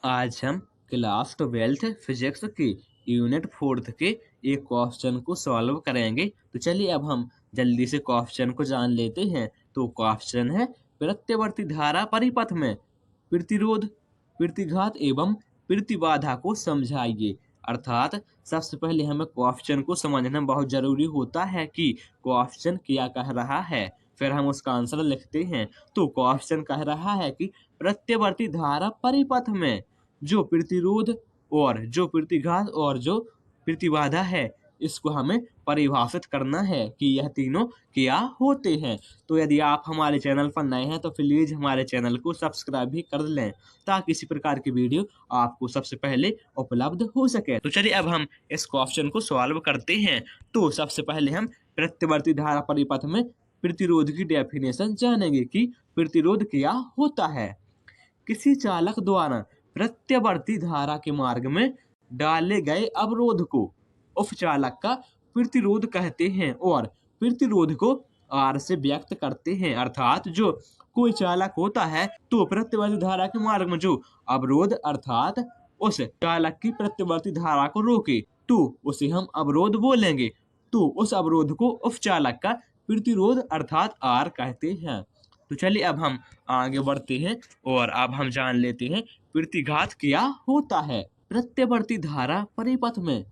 आज हम class 12th physics की यूनिट 4th के एक क्वेश्चन को सॉल्व करेंगे। तो चलिए अब हम जल्दी से क्वेश्चन को जान लेते हैं। तो क्वेश्चन है, प्रत्यवर्ती धारा परिपथ में प्रतिरोध, प्रतिघात एवं प्रतिबाधा को समझाइए। अर्थात सबसे पहले हमें क्वेश्चन को समझना बहुत जरूरी होता है कि क्वेश्चन क्या कह रहा है, फिर हम उसका आंसर लिखते हैं। तो क्वेश्चन कह रहा है कि प्रत्यवर्ती धारा परिपथ में जो प्रतिरोध और जो प्रतिघात और जो प्रतिबाधा है, इसको हमें परिभाषित करना है कि यह तीनों क्या होते हैं। तो यदि आप हमारे चैनल पर नए हैं तो प्लीज हमारे चैनल को सब्सक्राइब भी कर लें, ताकि इसी प्रकार की वीडियो आपको सबसे पहले उपलब्ध हो सके। तो चलिए अब हम इस क्वेश्चन को सॉल्व करते हैं। तो सबसे पहले हम प्रत्यवर्ती धारा परिपथ में प्रतिरोध की डेफिनेशन जानेंगे कि प्रतिरोध क्या होता है। किसी चालक द्वारा प्रत्यवर्ती धारा के मार्ग में डाले गए अवरोध को उपचालक का प्रतिरोध कहते हैं और प्रतिरोध को आर से व्यक्त करते हैं। अर्थात जो कोई चालक होता है तो प्रत्यवर्ती धारा के मार्ग में जो अवरोध अर्थात उस चालक की प्रत्यवर्ती धारा को रोके तो उसे हम अवरोध बोलेंगे। तो उस अवरोध को उपचालक का प्रतिरोध अर्थात आर कहते हैं। तो चलिए अब हम आगे बढ़ते हैं और अब हम जान लेते हैं प्रतिघात क्या होता है। प्रत्यवर्ती धारा परिपथ में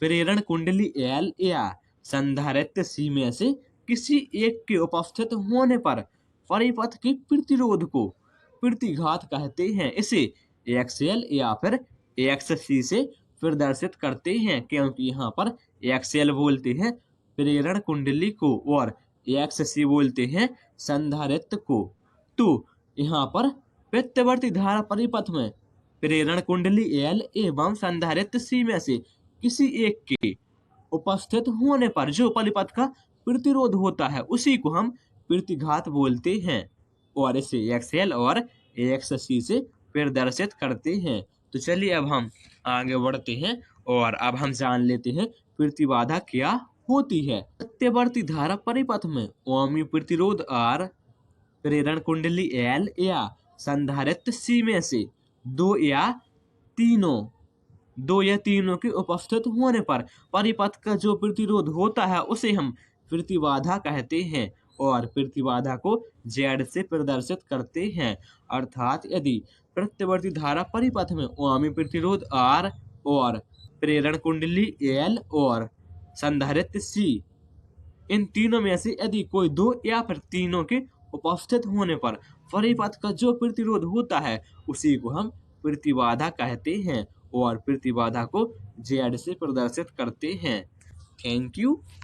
प्रेरण कुंडली एल या संधारित्र सी में से किसी एक के उपस्थित होने पर परिपथ के प्रतिरोध को प्रतिघात कहते हैं। इसे एक्सएल या फिर एक्ससी से प्रदर्शित करते हैं, क्योंकि यहाँ पर एक्सएल बोलते हैं प्रेरण कुंडली को और एक्ससी बोलते हैं संधारित्र को। तो यहाँ पर प्रत्यवर्ती धारा परिपथ में प्रेरण कुंडली एल एवं संधारित्र सी में से किसी एक के उपस्थित होने पर जो परिपथ का प्रतिरोध होता है उसी को हम प्रतिघात बोलते हैं और इसे एक्सएल और एक्ससी से प्रदर्शित करते हैं। तो चलिए अब हम आगे बढ़ते हैं और अब हम जान लेते हैं प्रतिबाधा क्या होती है। प्रत्यवर्ती धारा परिपथ में ओमी प्रतिरोध आर, प्रेरण कुंडली एल या संधारित्र सी में से तीनों दो या तीनों के उपस्थित होने पर परिपथ का जो प्रतिरोध होता है उसे हम प्रतिबाधा कहते हैं और प्रतिबाधा को जेड से प्रदर्शित करते हैं। अर्थात यदि प्रत्यवर्ती धारा परिपथ में ओमी प्रतिरोध आर और प्रेरण कुंडली एल और संधारित्र सी, इन तीनों में से यदि कोई दो या फिर तीनों के उपस्थित होने पर परिपथ का जो प्रतिरोध होता है उसी को हम प्रतिबाधा कहते हैं और प्रतिबाधा को जेड से प्रदर्शित करते हैं। Thank you.